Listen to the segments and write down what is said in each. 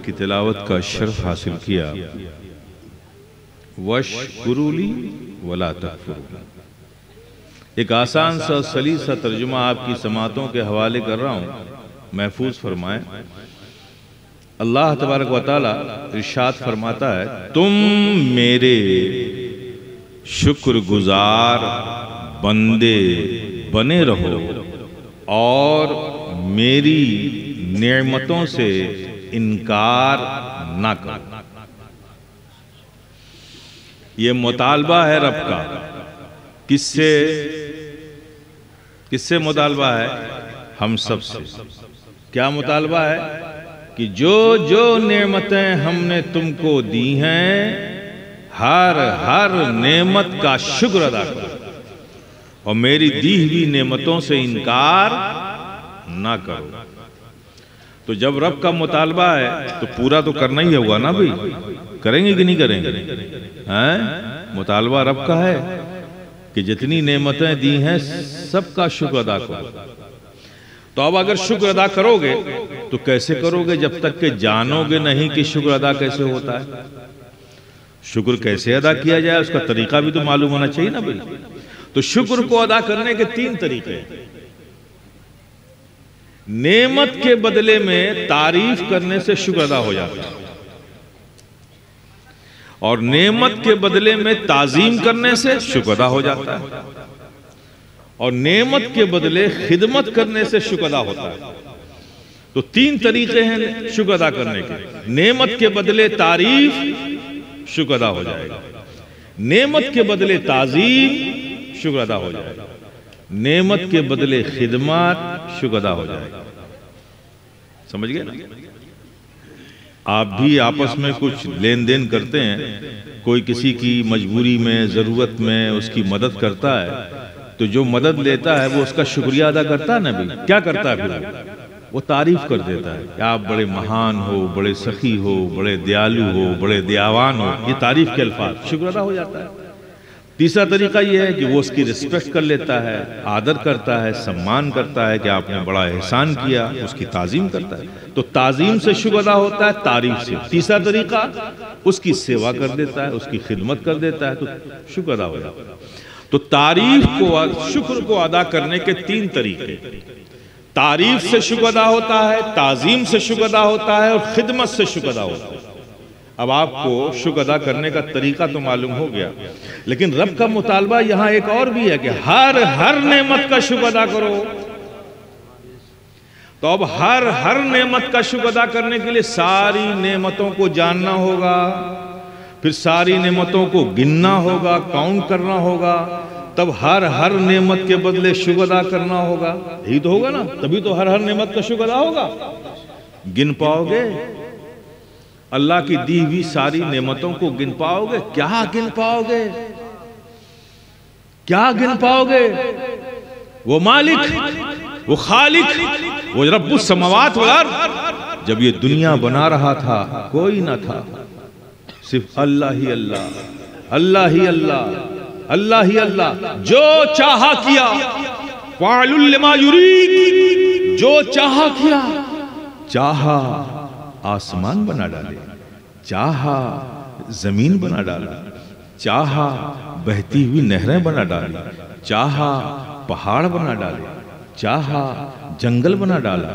की तिलावत का शर्फ हासिल किया। वशकुरुली वला तकफुरू। एक आसान सा सली सा तर्जुमा आपकी समातों के हवाले कर रहा हूँ, महफूज फरमाएं। अल्लाह तबारक व तआला इरशाद फरमाता है, तुम मेरे शुक्रगुजार बंदे बने रहो और मेरी नेमतों से इनकार ना करो। ये मुतालबा है रब का। किससे मुतालबा है? हम सब से। क्या मुतालबा है? कि जो जो नेमतें हमने तुमको दी हैं, हर नेमत का शुक्र अदा करो और मेरी दी हुई नेमतों से इनकार ना करो। तो जब रब का मुतालबा है तो पूरा तो करना ही होगा ना भाई। करेंगे कि नहीं करेंगे? हैं? मुतालबा रब का है कि जितनी नेमतें दी हैं सबका शुक्र अदा करो। तो अब अगर शुक्र अदा करोगे तो कैसे करोगे? जब तक कि जानोगे नहीं कि शुक्र अदा कैसे होता है। शुक्र कैसे अदा किया जाए उसका तरीका भी तो मालूम होना चाहिए ना भाई। तो शुक्र को अदा करने के 3 तरीके हैं। नेमत के बदले में तारीफ करने से शुक्र अदा हो जाता है, और नेमत के बदले में ताजीम करने से शुक्र अदा हो जाता है, और नेमत के बदले खिदमत करने से शुक्र अदा होता है। तो 3 तरीके हैं शुक्र अदा करने के। नेमत के बदले तारीफ, शुक्र अदा हो जाएगा। नेमत के बदले ताजीम, शुक्र अदा हो जाएगा। नेमत के बदले खिदमत, शुक्र अदा हो जाएगा। समझ गए ना? आप भी आपस में कुछ लेन देन करते हैं, कोई किसी की मजबूरी में, जरूरत में उसकी मदद करता है, तो जो मदद लेता है वो उसका शुक्रिया अदा करता है ना भी। क्या करता है फिर? वो तारीफ कर देता है कि आप बड़े महान हो, बड़े सखी हो, बड़े दयालु हो, बड़े दयावान हो। ये तारीफ के अल्फाज, शुक्र अदा हो जाता है। तीसरा तरीका यह है कि वो उसकी रिस्पेक्ट कर लेता है, आदर करता है, सम्मान करता है कि आपने बड़ा एहसान किया, उसकी ताजीम करता है। तो ताजीम से शुक्र अदा होता है, तारीफ से। तीसरा तरीका, उसकी सेवा कर देता है, उसकी खिदमत कर देता है, तो शुक्र अदा हो जाता है। तो तारीफ को, शुक्र को अदा करने के 3 तरीके। तारीफ से शुक्र अदा होता है, ताजीम से शुक्र अदा होता है, और खिदमत से शुक्र अदा होता है। अब आपको शुक्र अदा करने का तरीका तो मालूम हो गया, लेकिन रब का मुतालबा यहां एक और भी है कि हर नेमत का शुक्र अदा करो। तो अब हर नेमत का शुक्र अदा करने के लिए सारी नेमतों को जानना होगा, फिर सारी नेमतों को गिनना होगा, काउंट करना होगा, तब हर नेमत के बदले शुक्र अदा करना होगा। यही तो होगा ना, तभी तो हर नेमत का शुक्र अदा होगा। गिन पाओगे? अल्लाह की दी हुई सारी नेमतों को गिन पाओगे? क्या गिन पाओगे? क्या गिन पाओगे? वो मालिक, वो खालिक, वो रब्बुस समावात वल अर्द, जब ये दुनिया बना रहा था कोई ना था, सिर्फ अल्लाह ही अल्लाह, अल्लाह ही अल्लाह, अल्लाह ही अल्लाह। जो चाहा किया, फ़ाइलुल लिमा युरीद, जो चाहा किया। चाहा आसमान बना डाले, चाहा जमीन बना डाला, चाहा बहती हुई नहरें बना डाली, चाहा पहाड़ बना डाले, चाहा जंगल बना डाला,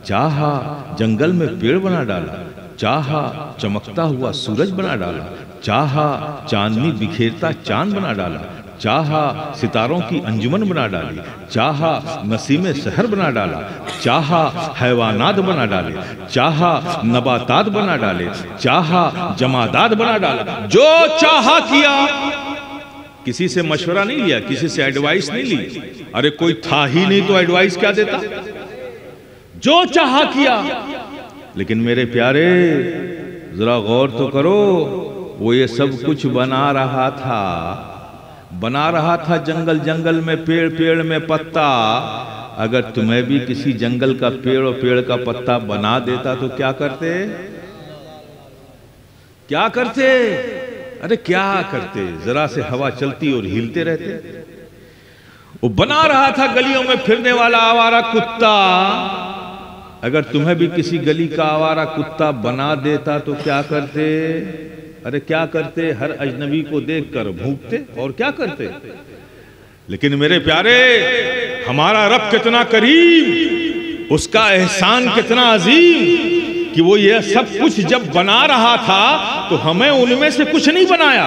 चाहा जंगल में पेड़ बना डाला, चाहा चमकता हुआ सूरज बना डाला, चाहा चांदनी बिखेरता चांद बना डाला, चाहा सितारों की अंजुमन बना डाली, चाहा नसीम सहर बना डाला, चाहा हैवानात बना डाले, चाहा नबातात बना डाले, चाहा जमादात बना डाला। जो चाहा किया। किसी से मशवरा नहीं लिया, किसी से एडवाइस नहीं ली। अरे कोई था ही नहीं तो एडवाइस क्या देता? जो चाहा किया। लेकिन मेरे प्यारे, जरा गौर तो करो, वो ये सब कुछ बना रहा था जंगल जंगल में, पेड़ पेड़ में पत्ता। अगर तुम्हें भी किसी जंगल का पेड़ और पेड़ का पत्ता बना देता तो क्या करते? क्या करते? अरे क्या करते? जरा से हवा चलती और हिलते रहते। वो बना रहा था गलियों में फिरने वाला आवारा कुत्ता, अगर तुम्हें भी किसी गली का आवारा कुत्ता बना देता तो क्या करते? अरे क्या करते? हर अजनबी को देखकर भूखते और क्या करते? लेकिन मेरे प्यारे, हमारा रब कितना करीम, उसका एहसान कितना अजीम कि वो ये सब कुछ जब बना रहा था तो हमें उनमें से कुछ नहीं बनाया,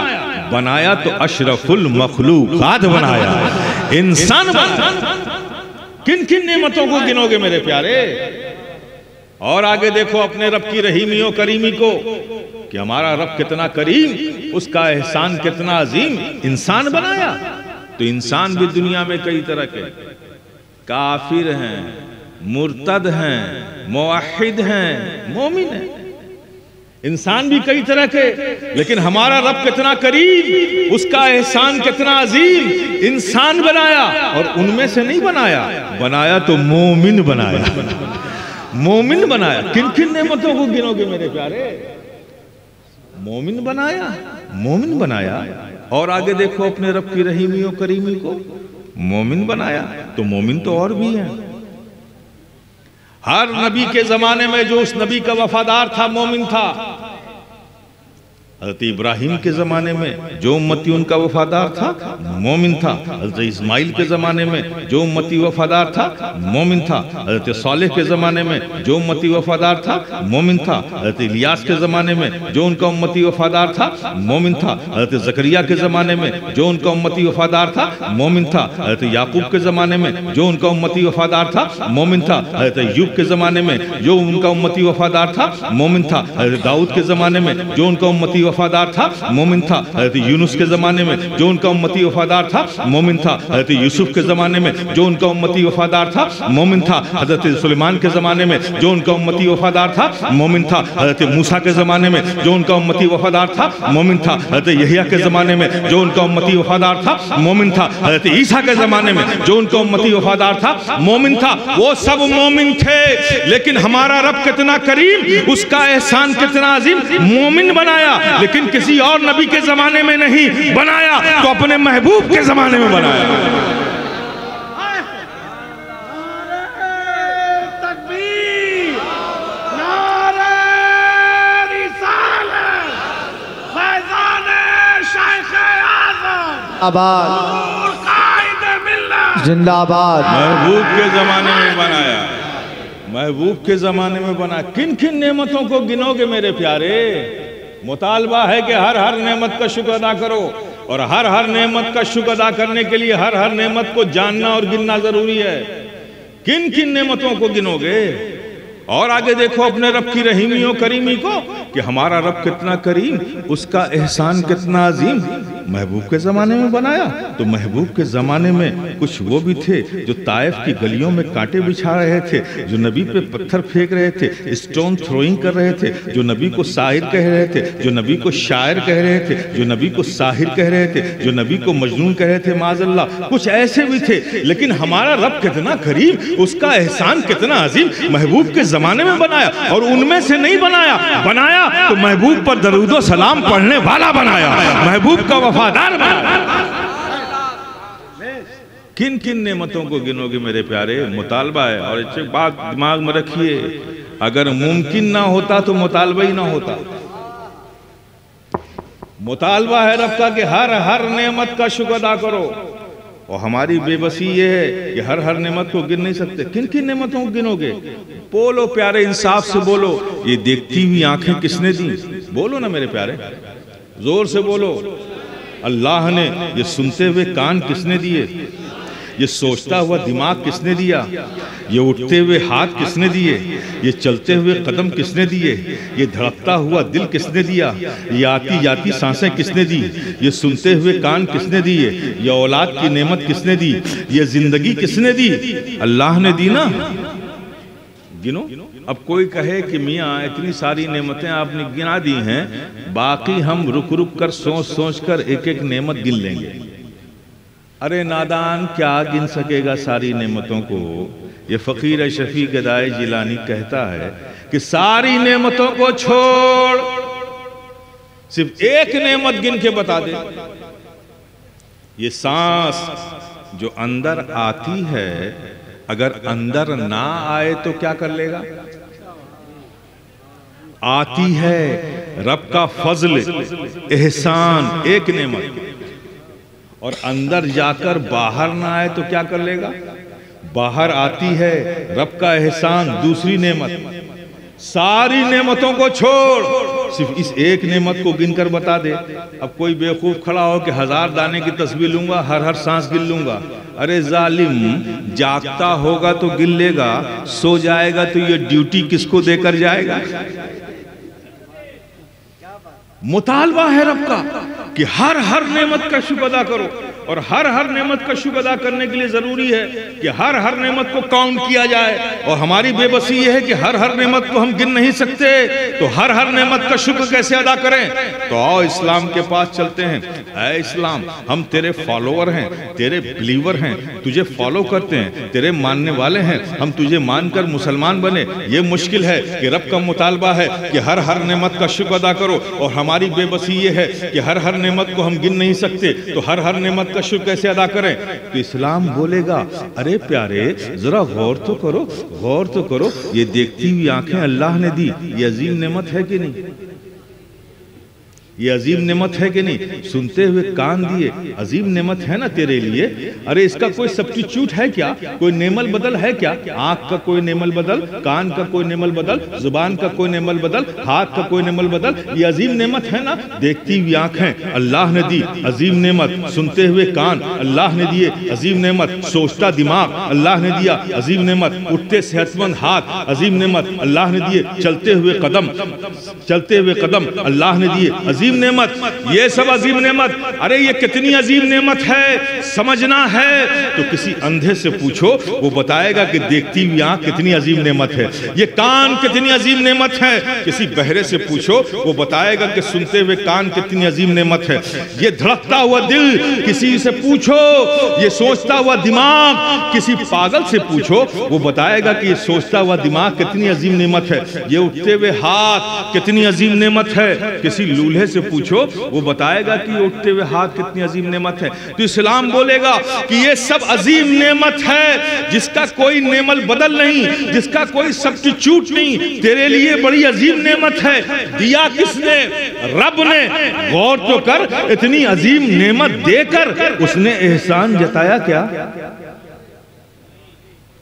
बनाया तो अशरफुल मखलूकात बनाया, इंसान बनाया। किन किन नेमतों को गिनोगे मेरे प्यारे? और आगे देखो अपने रब की रहीमी और करीमी को कि हमारा रब कितना करीम, उसका एहसान कितना अजीम, इंसान बनाया। तो इंसान भी दुनिया में कई तरह के, काफिर हैं, मुर्तद हैं, मुवहिद हैं, मोमिन हैं। इंसान भी कई तरह के, लेकिन हमारा रब कितना करीम, उसका एहसान कितना अजीम, इंसान बनाया और उनमें से नहीं बनाया, बनाया तो मोमिन बनाया, मोमिन बनाया। किन किन नेमतों को गिनोगे मेरे प्यारे? मोमिन बनाया, मोमिन बनाया। और आगे देखो अपने रब की रहीमी और करीमी को, मोमिन बनाया तो मोमिन तो और भी हैं। हर नबी के जमाने में जो उस नबी का वफादार था मोमिन था। हज़रत इब्राहिम के ज़माने में जो उम्मती उनका वफादार था मोमिन था। हज़रत इस्माइल के ज़माने में जो उम्मती वफादार था मोमिन था। हज़रत सालेह के ज़माने में जो उम्मती वफादार था मोमिन था। हज़रत इलियास के ज़माने में जो उनका उम्मती वफादार था मोमिन था। हज़रत ज़करिया के ज़माने में जो उनका उम्मती वफादार था मोमिन था। हज़रत याकूब के ज़माने में जो उनका उम्मती वफादार था मोमिन था। हज़रत अय्यूब के ज़माने में जो उनका उम्मती वफादार था मोमिन था। हज़रत दाऊद के ज़माने में जो उनका उम्मती वफादार था मोमिन था। हज़रत यूनुस के ज़माने में जो उनका उम्मती वफादार था मोमिन था। हज़रत यूसुफ के ज़माने में जो उनका उम्मती वफादार था मोमिन था। हज़रत सुलेमान के ज़माने में जो उनका उम्मती वफादार था मोमिन था। हज़रत मूसा के ज़माने में जो उनका उम्मती वफादार था मोमिन था। हज़रत यहया के ज़माने में जो उनका उम्मती वफादार था मोमिन था। हज़रत ईसा के ज़माने में जो उनका उम्मती वफादार था मोमिन था। वो सब मोमिन थे, लेकिन हमारा रब कितना करीम, उसका एहसान कितना अजीम, मोमिन बनाया। लेकिन किसी और नबी के जमाने में नहीं बनाया, तो अपने महबूब के जमाने में बनाया। तकबीर, नारे रिसालत, फैज़ाने शेख आज़म, आबाद, कायदे मिल्लत, जिंदाबाद। महबूब के जमाने में बनाया, महबूब के जमाने में बनाया। किन किन नेमतों को गिनोगे मेरे प्यारे? मुतालबा है कि हर हर नेमत का शुक्र अदा करो, और हर हर नेमत का शुक्र अदा करने के लिए हर हर नेमत को जानना और गिनना जरूरी है। किन किन नेमतों को गिनोगे? और आगे देखो अपने रब की रहीमी और करीमी को कि हमारा रब कितना करीम, उसका एहसान कितना अजीम। महबूब के ज़माने में बनाया, तो महबूब के ज़माने में कुछ वो भी थे जो ताइफ की गलियों में कांटे बिछा रहे थे, जो नबी पे पत्थर फेंक रहे थे, स्टोन थ्रोइंग कर रहे थे, जो नबी को शायर कह रहे थे, जो नबी को शायर कह रहे थे, जो नबी को साहिर कह रहे थे, जो नबी को मजनून कह रहे थे, माज़अल्लाह। कुछ ऐसे भी थे, लेकिन हमारा रब कितना करीम, उसका एहसान कितना अजीम, महबूब के ज़माने में बनाया और उनमें से नहीं बनाया, बनाया तो महबूब पर दरूद व सलाम पढ़ने वाला बनाया, महबूब का वफादार बनाया। किन किन नेमतों को गिनोगे मेरे प्यारे? मुतालबा है। और एक बात दिमाग में रखिए, अगर मुमकिन ना होता तो मुतालबा ही ना होता। मुतालबा है रब का कि हर हर नेमत का शुक्र अदा करो, और हमारी बेबसी ये है कि हर हर नेमत को गिन नहीं सकते। किन किन नेमतों को गिनोगे? बोलो प्यारे, इंसाफ से बोलो। ये देखती हुई आंखें किसने दी? बोलो ना मेरे प्यारे, जोर से बोलो। अल्लाह ने। ये सुनते हुए कान किसने दिए? ये सोचता हुआ दिमाग किसने दिया? ये उठते हुए हाथ किसने दिए? ये चलते हुए कदम किसने दिए? ये धड़कता हुआ दिल किसने दिया? ये आती जाती सांसें किसने दी? ये सुनते हुए कान किसने दिए? ये औलाद की नेमत किसने दी? ये जिंदगी किसने दी? अल्लाह ने दी ना। गिनो। अब कोई कहे कि मियाँ इतनी सारी नेमतें आपने गिना दी हैं, बाकी हम रुक रुक कर सोच सोच कर एक एक नेमत गिन लेंगे। अरे नादान, क्या गिन सकेगा सारी नेमतों को? ये फकीर शफी गदाई जिलानी कहता है कि सारी नेमतों को छोड़, सिर्फ एक नेमत गिन के बता दे। ये सांस जो अंदर आती है अगर अंदर ना आए तो क्या कर लेगा? आती है रब का फजल, एहसान, एक नेमत, और अंदर जाकर बाहर ना आए तो क्या कर लेगा? बाहर आती है रब का एहसान, दूसरी नेमत। सारी नेमतों को छोड़ सिर्फ इस एक नेमत को गिनकर बता दे। अब कोई बेवकूफ खड़ा हो कि 1000 दाने की तस्बीह लूंगा, हर सांस गिन लूंगा। अरे जालिम, जागता होगा तो गिन लेगा, सो जाएगा तो ये ड्यूटी किसको देकर जाएगा? मुतालबा है रब का कि हर नेमत का शुक्र अदा करो, और हर नेमत का शुक्र अदा करने के लिए जरूरी है कि हर नेमत को काउंट किया जाए। और हमारी बेबसी यह है कि हर नेमत को हम गिन नहीं सकते, तो हर नेमत का शुक्र कैसे अदा करें? तो आओ इस्लाम के पास चलते हैं। ऐ इस्लाम, हम तेरे फॉलोअर हैं, तेरे बिलीवर हैं, तुझे फॉलो करते हैं, तेरे मानने वाले हैं, हम तुझे मानकर मुसलमान बने। ये मुश्किल है कि रब का मुतालबा है कि हर नेमत का शुक्र अदा करो, और हमारी बेबसी ये है कि हर नेमत को हम गिन नहीं सकते, तो हर नेमत का शुक्र कैसे अदा करें? तो इस्लाम बोलेगा, अरे प्यारे जरा गौर तो करो, गौर तो करो, ये देखती हुई आंखें अल्लाह ने दी, ये अजीम नेमत है कि नहीं? ये अजीम नेमत है कि नहीं? सुनते हुए कान दिए, अजीम नेमत है ना तेरे लिए? अरे इसका कोई सब्स्टिट्यूट है क्या? कोई नेमल बदल है क्या? आंख का कोई नेमल बदल, कान का कोई नेमल बदल, जुबान का कोई नेमल बदल, हाथ का कोई नेमल बदल, ये अजीम नेमत है ना? देखती हुई आंखें अल्लाह ने दी, अजीम नेमत। सुनते हुए कान अल्लाह ने दिए, अजीम नेमत। सोचता दिमाग अल्लाह ने दिया, अजीम नेमत। उठते सेहतमंद हाथ, अजीम नेमत अल्लाह ने दिए। चलते हुए कदम अल्लाह ने दिए, अजीम नेमत। ये सब अजीम नेमत। अरे ये कितनी अजीम नेमत है, समझना है तो किसी अंधे से पूछो, वो बताएगा कि देखती हुई आंख कितनी अजीम नेमत है। ये कान कितनी अजीम नेमत है, किसी बहरे से पूछो, वो बताएगा कि सुनते हुए कान कितनी अजीम नेमत है। ये धड़कता हुआ दिल, किसी से पूछो। ये सोचता हुआ दिमाग, किसी पागल से पूछो, वो बताएगा कि ये सोचता हुआ दिमाग कितनी अजीम नेमत है। ये उठते हुए हाथ कितनी अजीम नेमत है, किसी लूल्हे से पूछो, वो बताएगा कि उठते हुए हाथ कितनी अजीम नेमत है। तो इस्लाम बोलेगा कि ये सब अजीम नेमत है, जिसका कोई नेमल बदल नहीं, जिसका कोई सब्स्टिट्यूट नहीं, तेरे लिए बड़ी अजीम नेमत है। दिया किसने? रब ने। गौर तो कर, इतनी अजीम नेमत देकर उसने एहसान जताया क्या?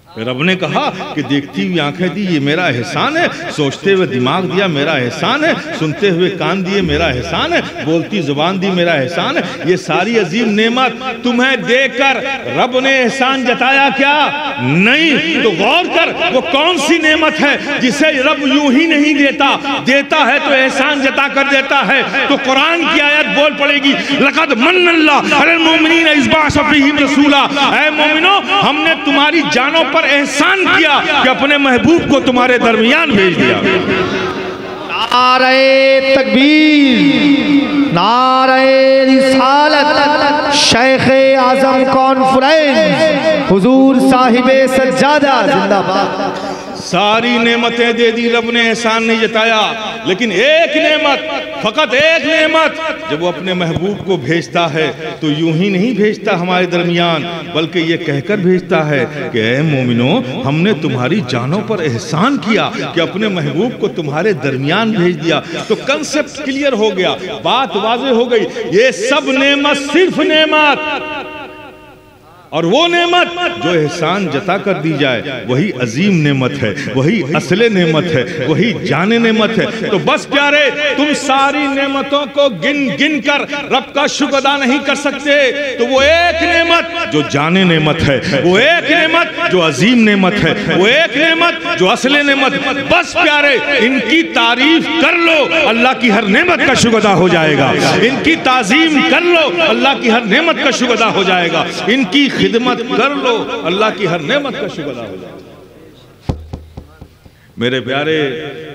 रब ने कहा कि देखती हुई आंखें दी, ये मेरा एहसान है। सोचते हुए दिमाग दिया, मेरा एहसान है। सुनते हुए कान दिए, मेरा एहसान है। बोलती जुबान दी, मेरा एहसान है। ये सारी अजीम नेमत तुम्हें देकर रब ने एहसान जताया क्या? नहीं। तो गौर कर, वो कौन सी नेमत है जिसे रब यूं ही नहीं देता, देता है तो एहसान जता कर देता है। तो कुरान की आयत बोल पड़ेगी, लक़द मन्नल्लाहु अलल मुमिनीना इज़ बअसा फ़ीहिम रसूला। ऐ मोमिनो, हमने तुम्हारी जानों पर एहसान किया कि अपने महबूब को तुम्हारे दरमियान भेज दिया। नारे तकबीर, नारे रिसालत, शेखे आजम कॉन्फ्रेंस, हुजूर साहिबे सज्जादा जिंदाबाद। सारी नेमतें दे दी रब ने, एहसान नहीं जताया। लेकिन एक नेमत, फकत एक नेमत, जब वो अपने महबूब को भेजता है तो यूं ही नहीं भेजता हमारे दरमियान, बल्कि ये कहकर भेजता है कि ऐ मोमिनो, हमने तुम्हारी जानों पर एहसान किया कि अपने महबूब को तुम्हारे दरमियान भेज दिया। तो कंसेप्ट क्लियर हो गया, बात वाज़ेह हो गई। ये सब नेमत सिर्फ नेमत, और वो नेमत जो एहसान जता कर दी जाए वही अजीम नेमत है, वही असले नेमत है, वही जाने नेमत है। तो बस प्यारे, तुम सारी नेमतों को गिन गिन कर रब का शुक्र अदा नहीं कर सकते, तो वो एक नेमत जो जाने नेमत है, वो एक नेमत जो अजीम नेमत है, वो एक नेमत जो असले नेमत। बस प्यारे, इनकी तारीफ कर लो, अल्लाह की हर नेमत का शुक्र अदा हो जाएगा। इनकी ताजीम कर लो, अल्लाह की हर नेमत का शुक्र अदा हो जाएगा। इनकी खिदमत कर लो, अल्लाह की हर नेमत का शुक्र अदा हो जाए। मेरे प्यारे,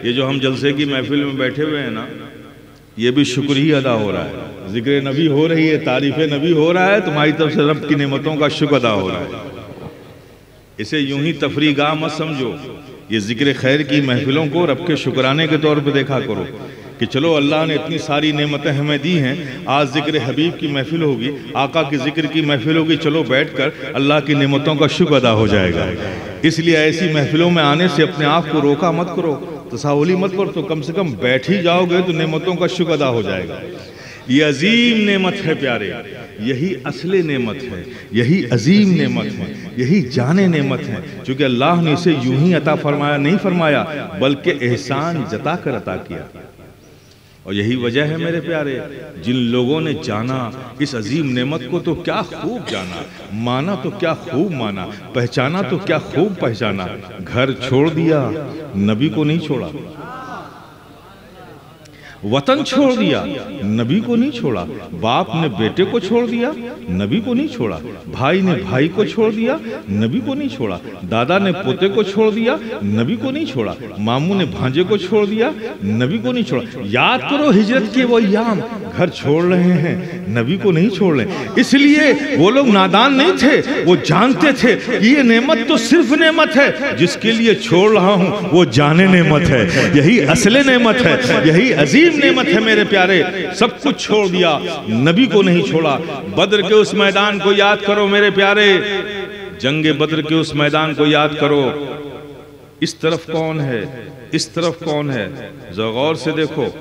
ये जो हम जलसे की महफिल में बैठे हुए हैं ना, ये भी शुक्र ही अदा हो रहा है। जिक्र नबी हो रही है, तारीफ नबी हो रहा है, तुम्हारी तरफ से रब की नेमतों का शुक्र अदा हो रहा है। इसे यूं ही तफरीगाह मत समझो, ये जिक्र खैर की महफिलों को रब के शुक्राने के तौर पर देखा करो। कि चलो अल्लाह ने इतनी सारी नेमतें हमें दी हैं, आज ज़िक्र हबीब की महफिल होगी, आका के ज़िक्र की महफिल होगी, चलो बैठकर अल्लाह की नेमतों का शुक्र अदा हो जाएगा। इसलिए ऐसी महफिलों में आने से अपने आप को रोका मत करो, तसाहुली मत करो, तो कम से कम बैठ ही जाओगे तो नेमतों का शुक्र अदा हो जाएगा। ये अजीम नेमत है प्यारे, यही असले नेमत है, यही अजीम नेमत है, यही जाने नेमत है, क्योंकि अल्लाह ने इसे यूं ही अता फरमाया नहीं फरमाया, बल्कि एहसान जता कर अता किया। और यही वजह है मेरे प्यारे, जिन लोगों ने जाना इस अजीम नेमत को तो क्या खूब जाना, माना तो क्या खूब माना, पहचाना तो क्या खूब पहचाना। घर छोड़ दिया, नबी को नहीं छोड़ा, वतन छोड़ दिया, नबी को नहीं छोड़ा, बाप ने बेटे को छोड़ दिया, नबी को नहीं छोड़ा, भाई ने भाई को छोड़ दिया, नबी को नहीं छोड़ा, दादा ने पोते को छोड़ दिया, नबी को नहीं छोड़ा, मामू ने भांजे को छोड़ दिया, नबी को नहीं छोड़ा। याद करो हिजरत के वो अय्याम, घर छोड़ रहे हैं, नबी को नहीं छोड़ रहे। इसलिए वो लोग नादान नहीं थे, वो जानते थे कि ये नेमत तो सिर्फ नेमत है, जिसके लिए छोड़ रहा हूं वो जाने नेमत है, यही असले नेमत है, यही अजीम नेमत है मेरे प्यारे। सब कुछ छोड़ दिया, नबी को नहीं छोड़ा। बद्र के उस मैदान को याद करो मेरे प्यारे, जंगे बद्र के उस मैदान को याद करो। इस तरफ कौन है, इस तरफ कौन है, जरा गौर से देखो।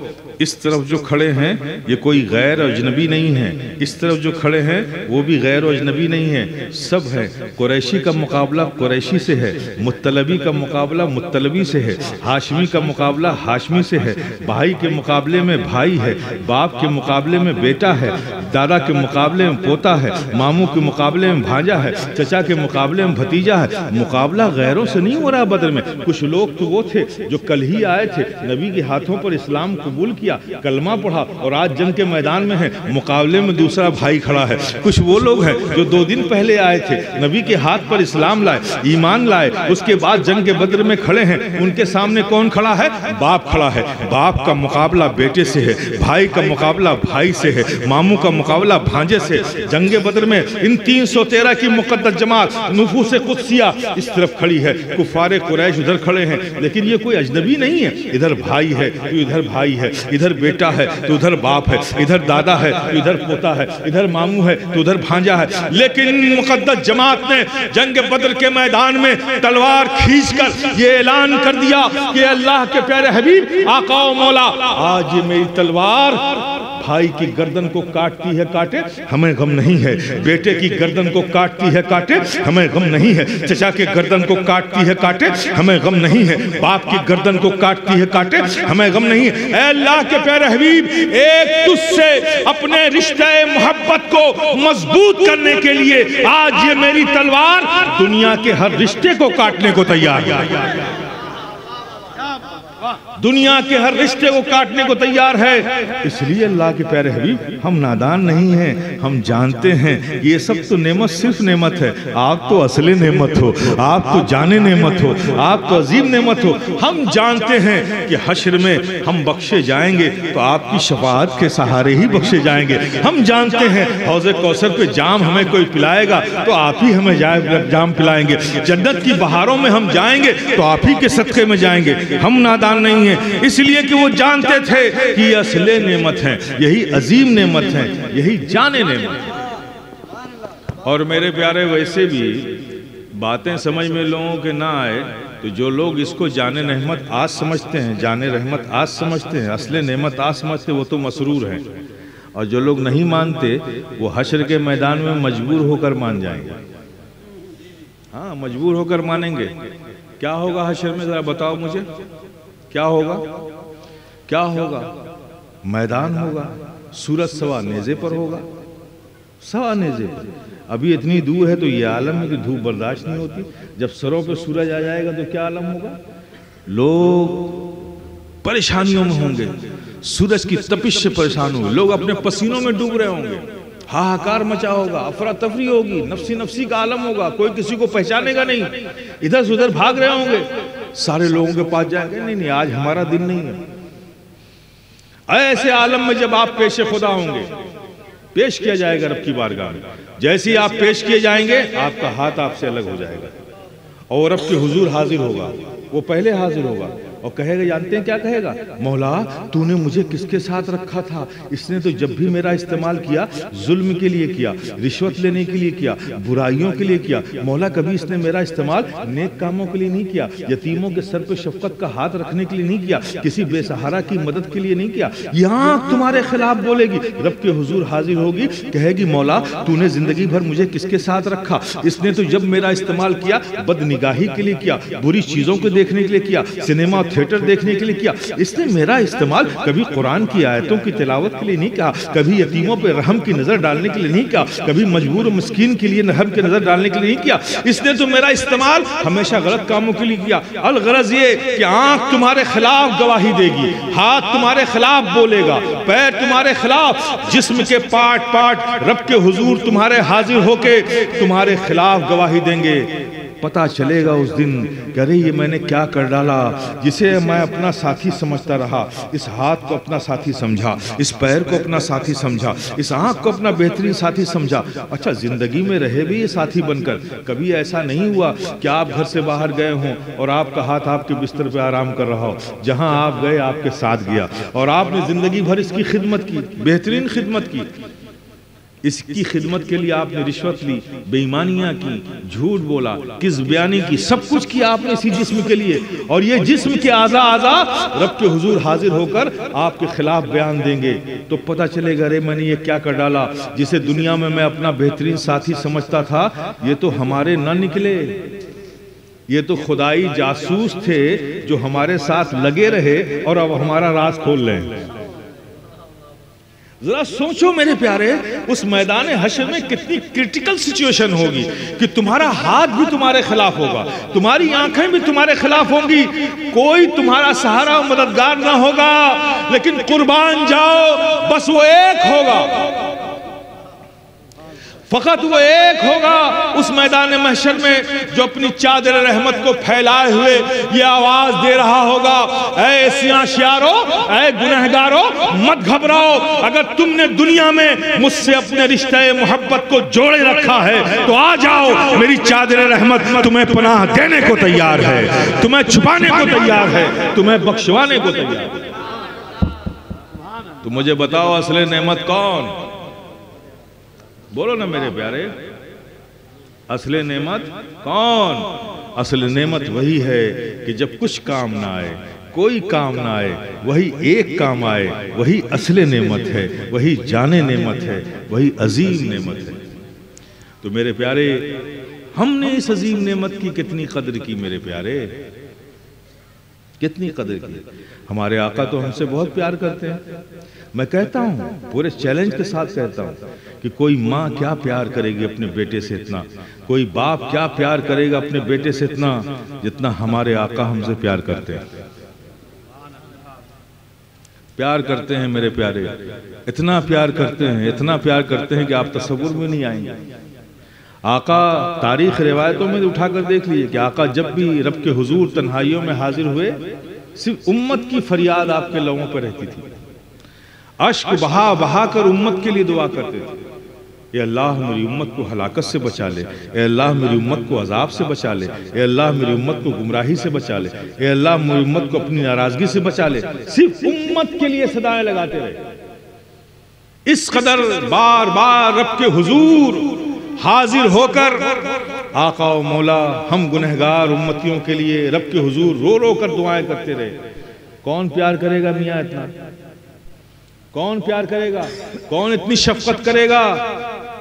इस तरफ जो खड़े हैं ये कोई गैर अजनबी नहीं है, इस तरफ जो खड़े हैं वो भी गैर अजनबी नहीं है, सब है। कुरैशी का मुकाबला कुरैशी से है, मुत्तलबी का मुकाबला मुत्तलबी से है, हाशमी का मुकाबला हाशमी से है, भाई के मुकाबले में भाई है, बाप के मुकाबले में बेटा है, दादा के मुकाबले में पोता है, मामू के मुकाबले में भांजा है, चचा के मुकाबले में भतीजा है। मुकाबला गैरों से नहीं हो रहा बद्र में। कुछ लोग तो वो थे जो कल ही आए थे, नबी के हाथों पर इस्लाम कबूल किया, कलमा पढ़ा और आज जंग के मैदान में है, मुकाबले में दूसरा भाई खड़ा है। कुछ वो लोग हैं जो 2 दिन पहले आए थे, नबी के हाथ पर इस्लाम लाए, ईमान लाए, उसके बाद जंग के बद्र में खड़े हैं। उनके सामने कौन खड़ा है, बाप खड़ा है। बाप का मुकाबला बेटे से है, भाई का मुकाबला भाई से है, मामू का मुकाबला भांजे से। जंग बद्र में इन 313 की मुक़द्दस जमात नुफूस कुदसिया इस तरफ खड़ी है, कुफारे कुरैश उधर खड़े हैं। लेकिन ये कोई अजनबी नहीं है, इधर भाई है तो इधर भाई है, इधर बेटा है तो उधर बाप है, इधर दादा है तो इधर पोता है, इधर मामू है तो उधर भांजा है। लेकिन मुक़द्दस जमात ने जंग बद्र के मैदान में तलवार खींचकर ये ऐलान कर दिया कि अल्लाह के प्यारे हबीब आका और मौला, आज ये मेरी तलवार भाई की गर्दन को काटती है काटे, हमें गम नहीं है। बेटे की गर्दन को काटती है काटे, हमें गम नहीं है। चचा के गर्दन को काटती है काटे, हमें गम नहीं है। बाप की गर्दन को काटती है काटे, हमें गम नहीं है। ऐ अल्लाह के प्यारे हबीब, एक तुझसे अपने रिश्ते मोहब्बत को मजबूत करने के लिए आज ये मेरी तलवार दुनिया के हर रिश्ते को काटने को तैयार है, दुनिया के हर रिश्ते को काटने को तैयार है। इसलिए अल्लाह के प्यारे हबीब, हम नादान नहीं हैं, हम जानते हैं ये सब तो नेमत सिर्फ नेमत है। आप तो असली नेमत हो, आप तो जाने नेमत हो, आप तो अजीम नेमत हो। हम जानते हैं कि हश्र में हम बख्शे जाएंगे तो आपकी शफाअत के सहारे ही बख्शे जाएंगे। हम जानते हैं हौज़े कौसर पे जाम हमें कोई पिलाएगा तो आप ही हमें जाम पिलाएंगे। जन्नत की बहारों में हम जाएंगे तो आप ही के सदक़े में जाएंगे। हम नादान नहीं हैं, इसलिए कि वो जानते थे कि ये असले नेमत है, यही अजीम नेमत है, यही जाने नेमत है। और मेरे प्यारे, वैसे भी बातें समझ में लोगों के ना आए तो जो लोग इसको जाने रहमत आज समझते हैं, जाने रहमत आज समझते हैं, असले नेमत आज समझते हैं, वो तो मसरूर हैं। और जो लोग नहीं मानते वो हश्र के मैदान में मजबूर होकर मान जाएंगे। हाँ, मजबूर होकर मानेंगे। क्या होगा हश्र में, जरा बताओ मुझे, क्या होगा? क्या होगा? मैदान होगा, सूरज सवा नेज़े पर होगा, सवा नेज़े पर। अभी इतनी दूर है तो ये आलम है कि धूप बर्दाश्त नहीं होती। जब सरों पे सूरज आ जाएगा तो क्या आलम होगा? लोग परेशानियों में होंगे, सूरज की तपिश से परेशान होंगे, लोग अपने पसीनों में डूब रहे होंगे, हाहाकार मचा होगा, अफरा तफरी होगी, नफसी नफसी का आलम होगा, कोई किसी को पहचानेगा नहीं, इधर से उधर भाग रहे होंगे। सारे लोगों के पास जाएंगे, नहीं नहीं आज हमारा दिन नहीं है। ऐसे आलम में जब आप पेश खुदा होंगे, पेश किया जाएगा रब की बारगाह में, जैसे ही आप पेश किए जाएंगे आपका हाथ आपसे अलग हो जाएगा और रब के हुजूर हाजिर होगा। वो पहले हाजिर होगा, और कहेगा, जानते हैं क्या कहेगा? मौला तूने मुझे किसके साथ रखा था? इसने तो जब भी मेरा इस्तेमाल किया जुल्म के लिए किया, रिश्वत लेने के लिए किया, बुराइयों के लिए किया। मौला कभी इसने मेरा इस्तेमाल नेक कामों के लिए नहीं किया, यतीमों के सर पे शफकत का हाथ रखने के लिए नहीं किया, किसी बेसहारा की मदद के लिए नहीं किया। यहाँ तुम्हारे खिलाफ बोलेगी, रब के हुजूर हाजिर होगी, कहेगी मौला तूने जिंदगी भर मुझे किसके साथ रखा? इसने तो जब मेरा इस्तेमाल किया बदनिगाही के लिए किया, बुरी चीजों को देखने के लिए किया, सिनेमा थिएटर देखने के लिए किया। इसने मेरा इस्तेमाल कभी कुरान की आयतों की तिलावत के लिए नहीं किया, कभी यतीमों पर रहम की नजर डालने के लिए नहीं किया, कभी मजबूर मिस्कीन के लिए रहम की नजर डालने के लिए नहीं किया। इसने तो मेरा इस्तेमाल हमेशा गलत कामों के लिए किया। अलगरज ये कि आंख तुम्हारे खिलाफ गवाही देगी, हाथ तुम्हारे खिलाफ बोलेगा, पैर तुम्हारे खिलाफ, जिस्म के पार्ट पार्ट रब के हुजूर तुम्हारे हाजिर होके तुम्हारे खिलाफ गवाही देंगे। पता चलेगा उस दिन कि अरे ये मैंने क्या कर डाला, जिसे मैं अपना साथी समझता रहा, इस हाथ को अपना साथी समझा, इस पैर को अपना साथी समझा, इस आंख को अपना बेहतरीन साथी समझा। अच्छा, जिंदगी में रहे भी ये साथी बनकर, कभी ऐसा नहीं हुआ कि आप घर से बाहर गए हों और आपका हाथ आपके बिस्तर पे आराम कर रहा हो, जहां आप गए आपके साथ गया और आपने जिंदगी भर इसकी खिदमत की, बेहतरीन खिदमत की। इसकी खिदमत के लिए आपने रिश्वत ली, बेईमानियां की, झूठ बोला, किस बयानी की, सब कुछ किया आपने इसी जिस्म के लिए। और ये जिस्म के आज़ा रब के हुजूर हाजिर होकर आपके खिलाफ बयान देंगे। तो पता चलेगा अरे मैंने ये क्या कर डाला, जिसे दुनिया में मैं अपना बेहतरीन साथी समझता था, ये तो हमारे न निकले, ये तो खुदाई जासूस थे जो हमारे साथ लगे रहे और अब हमारा राज खोल लें। जरा सोचो मेरे प्यारे, उस मैदान हश्र में कितनी क्रिटिकल सिचुएशन होगी कि तुम्हारा हाथ भी तुम्हारे खिलाफ होगा, तुम्हारी आंखें भी तुम्हारे खिलाफ होंगी, कोई तुम्हारा सहारा मददगार ना होगा, लेकिन कुर्बान जाओ बस वो एक होगा, फकत वो एक होगा उस मैदान महशर में जो अपनी चादर रहमत को फैलाए हुए ये आवाज दे रहा होगा, ऐ सियाशियारो, ऐ गुनहगारो, मत घबराओ। अगर तुमने दुनिया में मुझसे अपने रिश्ते मोहब्बत को जोड़े रखा है तो आ जाओ, मेरी चादर रहमत तुम्हें पनाह देने को तैयार है, तुम्हें छुपाने को तैयार है, तुम्हें बख्शवाने को तैयार है। तो मुझे बताओ असले नेमत कौन? बोलो ना मेरे प्यारे, असले नेमत कौन? असले नेमत वही है कि जब कुछ काम ना आए, कोई काम ना आए, वही एक काम आए, वही असले नेमत है, वही जाने नेमत है, वही अजीम नेमत है। तो मेरे प्यारे, हमने इस अजीम नेमत की कितनी कदर की मेरे प्यारे, कितनी कदर की। हमारे आका तो हमसे बहुत प्यार करते हैं। मैं कहता हूँ, पूरे चैलेंज के साथ कहता हूँ कि कोई माँ क्या प्यार करेगी अपने बेटे से इतना, कोई बाप क्या प्यार करेगा अपने बेटे से इतना, जितना हमारे आका हमसे प्यार करते हैं। प्यार करते हैं मेरे प्यारे, इतना प्यार करते हैं, इतना प्यार करते हैं कि आप तस्वुर में नहीं आएंगे। आका तारीख रिवायतों में उठाकर देख लीजिए कि आका जब भी रब के हुजूर तन्हाइयों में हाजिर हुए, सिर्फ उम्मत की फरियाद आपके लोगों पर रहती थी। अश्क बहा बहा कर उम्मत के लिए दुआ करते थे, ए अल्लाह मेरी उम्मत को हलाकत से बचा ले, ए अल्लाह मेरी उम्मत को अजाब से बचा ले, ए अल्लाह मेरी उम्मत को गुमराही से बचा ले, ए अल्लाह मेरी उम्मत को अपनी नाराजगी से बचा ले। सिर्फ उम्मत के लिए सदाएं लगाते रहे। इस कदर बार बार रब के हुजूर हाजिर होकर आका और मौला हम गुनहगार उम्मतियों के लिए रब के हुजूर रो रो कर दुआएं करते रहे। कौन प्यार करेगा मियाँ इतना? कौन प्यार करेगा? कौन इतनी शफकत करेगा?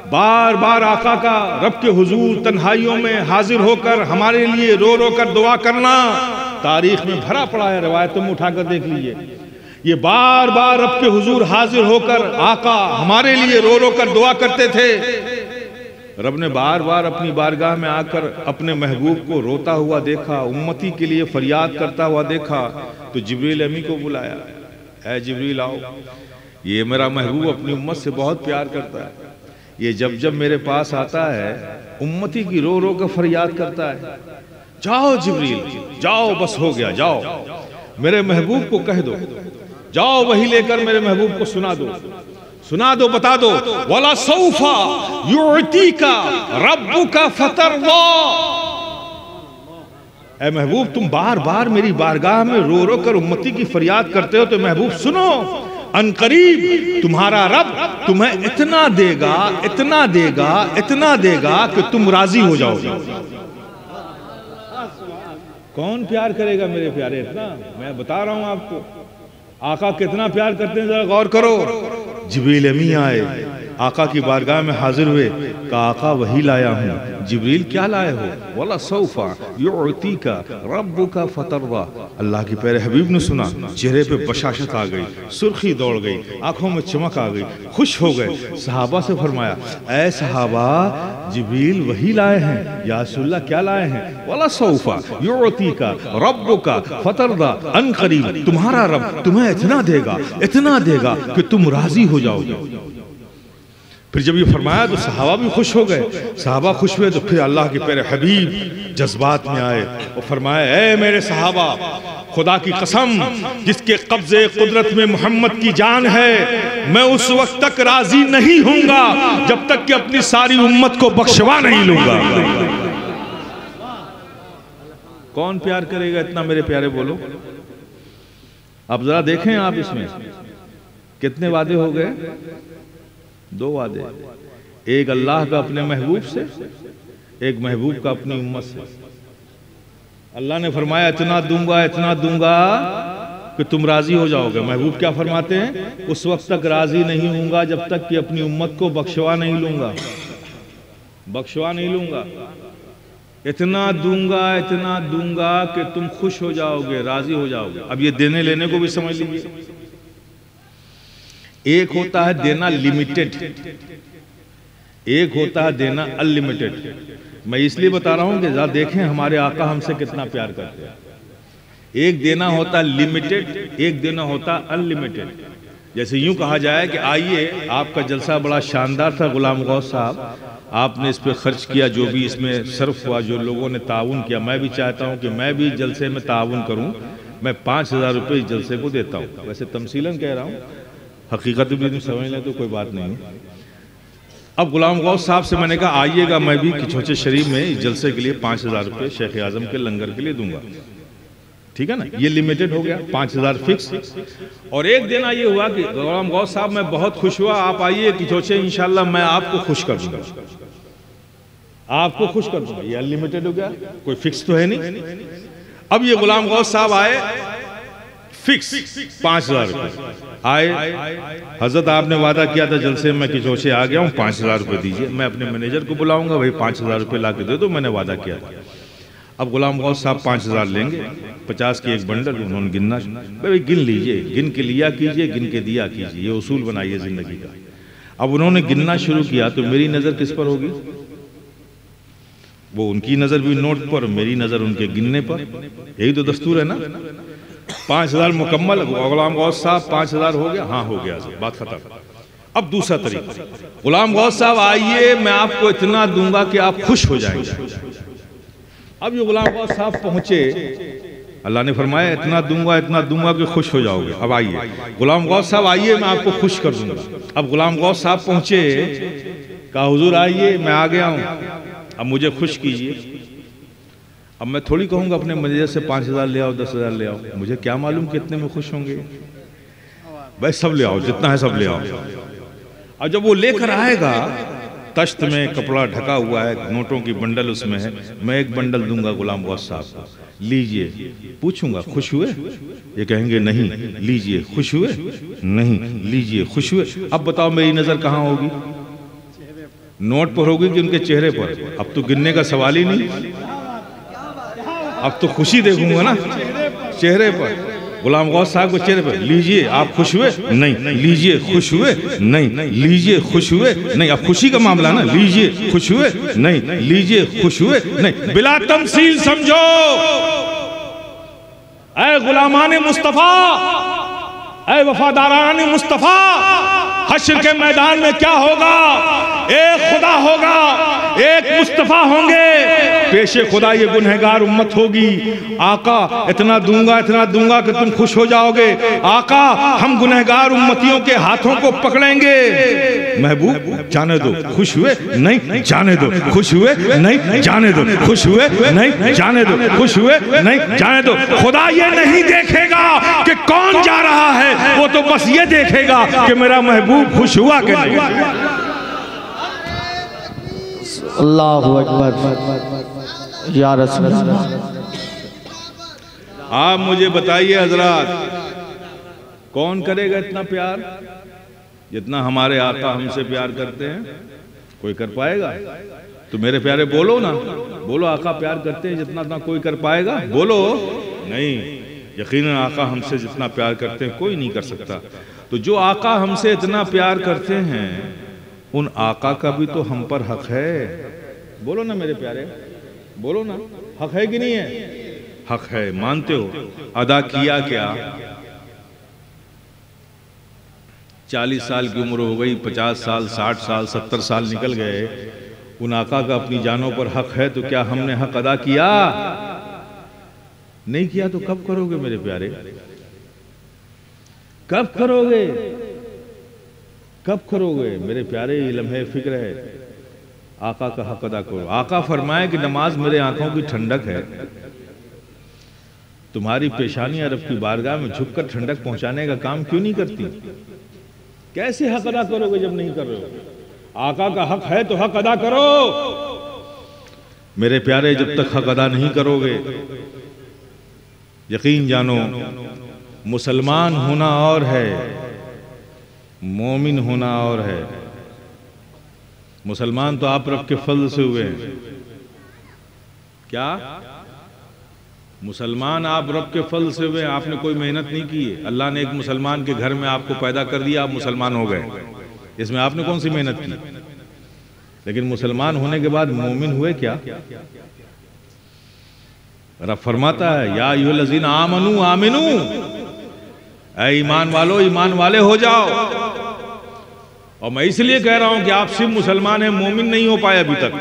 बार बार आका का रब के हुजूर तन्हाइयों में हाजिर होकर हमारे लिए रो रो कर दुआ करना तारीख में भरा पड़ा है, रिवायतों में उठाकर देख लीजिए। ये बार बार रब के हुजूर हाजिर होकर आका हमारे लिए रो रो कर दुआ करते थे। रब ने बार बार अपनी बारगाह में आकर अपने महबूब को रोता हुआ देखा, उम्मती के लिए फरियाद करता हुआ देखा, तो जिब्रील अमी को बुलाया, ऐ जिब्रील आओ, ये मेरा महबूब अपनी उम्मत से बहुत प्यार करता है, ये जब जब मेरे पास आता है उम्मती की रो रो कर फरियाद करता है। जाओ जिब्रील जाओ, बस हो गया, जाओ मेरे महबूब को कह दो, जाओ वही लेकर मेरे महबूब को सुना दो, सुना दो, बता दो, वला सौफा युअतीका रब्बुका फतरदा, ऐ महबूब तुम बार बार मेरी बारगाह में रो रो कर उम्मती की फरियाद करते हो, तो महबूब सुनो, अनकरीब तुम्हारा रब तुम्हें इतना देगा, इतना देगा, इतना देगा कि तुम राजी हो जाओगे। कौन प्यार करेगा मेरे प्यारे इतना? मैं बता रहा हूं आपको, आका कितना प्यार करते हैं, जरा गौर करो। जिब्रील अमी आए, आका की बारगाह में हाजिर हुए, कहा आका वही लाया हूँ। जिब्रील क्या लाए हो? वला सौफा युअतीका रब्बुका फतर्रा। अल्लाह के प्यारे हबीब ने सुना, चेहरे पे बशाशत आ गई, सुर्खी दौड़ गई, आंखों में चमक आ गई, खुश हो गए। सहाबा से फरमाया, ऐ सहाबा जिब्रील वही लाए हैं। या रसूलल्लाह क्या लाए हैं? वला सौफा युअतीका रब्बुका फतर्रा, अनकरीब तुम्हारा रब तुम्हें इतना देगा कि तुम राजी हो जाओगे। फिर जब ये फरमाया तो सहाबा भी खुश हो गए। सहाबा खुश हुए तो फिर अल्लाह के प्यारे हबीब जज्बात में आए और फरमाया, ऐ मेरे सहाबा, खुदा की कसम जिसके कब्जे कुदरत में मोहम्मद की जान है, मैं उस वक्त तक राजी नहीं होऊंगा जब तक कि अपनी सारी उम्मत को बख्शवा नहीं लूंगा। कौन प्यार करेगा इतना मेरे प्यारे? बोलो। अब जरा देखें आप, इसमें कितने वादे हो गए? 2 वादे, एक अल्लाह का अपने महबूब से, एक महबूब का अपनी उम्मत से। अल्लाह ने फरमाया इतना दूंगा कि तुम राजी हो जाओगे। महबूब क्या फरमाते हैं? उस वक्त तक राजी नहीं होऊंगा जब तक कि अपनी उम्मत को बख्शवा नहीं लूंगा। इतना दूंगा कि तुम खुश हो जाओगे, राजी हो जाओगे। अब ये देने लेने को भी समझ लीजिए। एक होता है देना लिमिटेड, एक होता है देना अनलिमिटेड। मैं इसलिए बता रहा हूं कि जरा देखें हमारे आका हमसे कितना प्यार करते हैं। एक देना होता है लिमिटेड, एक देना होता है अनलिमिटेड। जैसे यूं कहा जाए कि आइए, आपका जलसा बड़ा शानदार था गुलाम गौस साहब, आपने इस पे खर्च किया, जो भी इसमें सर्फ हुआ, जो लोगों ने ताउन किया, मैं भी चाहता हूं कि मैं भी जलसे में ताउन करूं। मैं 5000 रुपये इस जलसे को देता हूं। वैसे तमसीलन कह रहा हूं, हकीकत भी समझ लें तो कोई बात नहीं। अब गुलाम गौस साहब से मैंने कहा आइएगा, मैं भी किचोचे शरीफ में इस जलसे के लिए 5000 रुपये शेख आजम के लंगर के लिए दूंगा। ठीक है ना, ये लिमिटेड हो गया, 5000 फिक्स। और एक दिन ये हुआ कि गुलाम गौस साहब मैं बहुत खुश हुआ, आप आइए किचोचे, इंशाल्लाह मैं आपको खुश कर दूंगा, आपको खुश कर दूंगा। ये अनलिमिटेड हो गया, कोई फिक्स तो है नहीं। अब ये गुलाम गौस साहब आए, फिक्स 5000 रुपये आए। हजरत आपने वादा किया था जलसे में किचोचे आ गया हूँ, 5000 रुपये दीजिए। मैं अपने मैनेजर को बुलाऊंगा, भाई 5000 रुपये ला के दे दो, मैंने वादा किया था। अब गुलाम गौस साहब 5000 लेंगे, 50 की एक बंडल, उन्होंने गिनना, भाई गिन लीजिए, गिन के लिया कीजिए, गिन के दिया कीजिए, ये उसूल बनाइए जिंदगी का। अब उन्होंने गिनना शुरू किया तो मेरी नजर किस पर होगी? वो उनकी नजर भी नोट पर, मेरी नजर उनके गिनने पर। यही तो दस्तूर है ना। 5000 मुकम्मल, गुलाम गौस साहब 5000 हो गया, हाँ हो गया, बात खत्म। अब दूसरा तरीका, गुलाम गौस साहब आइए, मैं आपको इतना दूंगा कि आप खुश हो जाएंगे। अब ये गुलाम गौस साहब पहुंचे, अल्लाह ने फरमाया इतना दूंगा कि खुश हो जाओगे। अब आइए गुलाम गौस साहब, आइए मैं आपको खुश कर दूंगा। अब गुलाम गौस साहब पहुंचे, कहा हुजूर आइए, मैं आ गया हूं, अब मुझे खुश कीजिए। अब मैं थोड़ी कहूंगा अपने मैनेजर से 5000 ले आओ, 10000 ले आओ, मुझे क्या मालूम कितने में खुश होंगे। भाई सब ले आओ, जितना है सब ले आओ। और जब वो लेकर आएगा, तश्त में कपड़ा ढका हुआ है, नोटों की बंडल उसमें है, मैं एक बंडल दूंगा गुलाम गौस साहब को, लीजिए। पूछूंगा खुश हुए? ये कहेंगे नहीं। लीजिए। खुश हुए? नहीं। लीजिए। खुश हुए? अब बताओ मेरी नजर कहाँ होगी? नोट पर होगी कि उनके चेहरे पर? अब तो गिनने का सवाल ही नहीं, अब तो खुशी देखूंगा ना चेहरे पर। गुलाम गौस साहब को चेहरे पर, लीजिए। आप खुश हुए? नहीं। लीजिए। खुश हुए? नहीं। लीजिए। खुश हुए? नहीं। अब खुशी का मामला ना, लीजिए। खुश हुए? नहीं। लीजिए। खुश हुए? नहीं। बिला तमसील समझो, ऐ गुलामान मुस्तफा, ऐ वफादारान मुस्तफा, हश्र के मैदान में क्या होगा? एक खुदा होगा, एक मुस्तफा होंगे, पेशे खुदा ये गुनहगार उम्मत होगी, आका इतना दूंगा कि तुम खुश हो जाओगे, आका हम गुनहगार उम्मतियों के हाथों को पकड़ेंगे। महबूब जाने दो, खुश हुए? नहीं, जाने दो। खुश हुए? नहीं, जाने दो। खुश हुए? नहीं, जाने दो। खुश हुए? नहीं, जाने दो। खुदा ये नहीं देखेगा कि कौन जा रहा है, वो तो बस ये देखेगा कि मेरा महबूब खुश हुआ कि नहीं। अल्लाहु अकबर या रसूल अल्लाह। आप मुझे बताइए हजरात, कौन करेगा इतना प्यार जितना हमारे आका हमसे प्यार करते हैं? कोई कर पाएगा? तो मेरे प्यारे बोलो ना, बोलो आका प्यार करते हैं जितना ना कोई कर पाएगा? बोलो नहीं, यकीनन आका हमसे जितना प्यार करते हैं कोई नहीं कर सकता। तो जो आका हमसे इतना प्यार करते हैं, उन आका का भी तो हम पर हक है। बोलो ना मेरे प्यारे, बोलो ना, हक है कि नहीं है? हक है, मानते हो? अदा किया क्या? 40 साल की उम्र हो गई, 50 साल, 60 साल, 70 साल निकल गए, उन आका का अपनी जानों पर हक है, तो क्या हमने हक अदा किया? नहीं किया तो कब करोगे मेरे प्यारे? कब करोगे? कब करोगे मेरे प्यारे? ये लम्हे फिक्र है, आका का हक अदा करो। आका फरमाए कि नमाज मेरे आंखों की ठंडक है, तुम्हारी पेशानी अरब की बारगाह में झुककर ठंडक पहुंचाने का काम क्यों नहीं करती? कैसे हक अदा करोगे जब नहीं कर रहे हो? आका का हक है तो हक अदा करो मेरे प्यारे। जब तक हक अदा नहीं करोगे, यकीन जानो मुसलमान होना और है, मोमिन होना और है। मुसलमान तो आप रब के फजल से हुए हैं। क्या मुसलमान आप रब के फजल से हुए? आपने कोई मेहनत नहीं की है। अल्लाह ने एक मुसलमान के घर में आपको पैदा कर दिया, आप मुसलमान हो गए। इसमें आपने कौन सी मेहनत की? लेकिन मुसलमान होने के बाद मोमिन हुए क्या? रब फरमाता है या अय्युहल्लज़ीना आमनू आमिनू, ऐ ईमान वालो ईमान वाले हो जाओ। और मैं इसलिए कह रहा हूं कि आप सिर्फ मुसलमान हैं, मोमिन नहीं हो पाए अभी तक।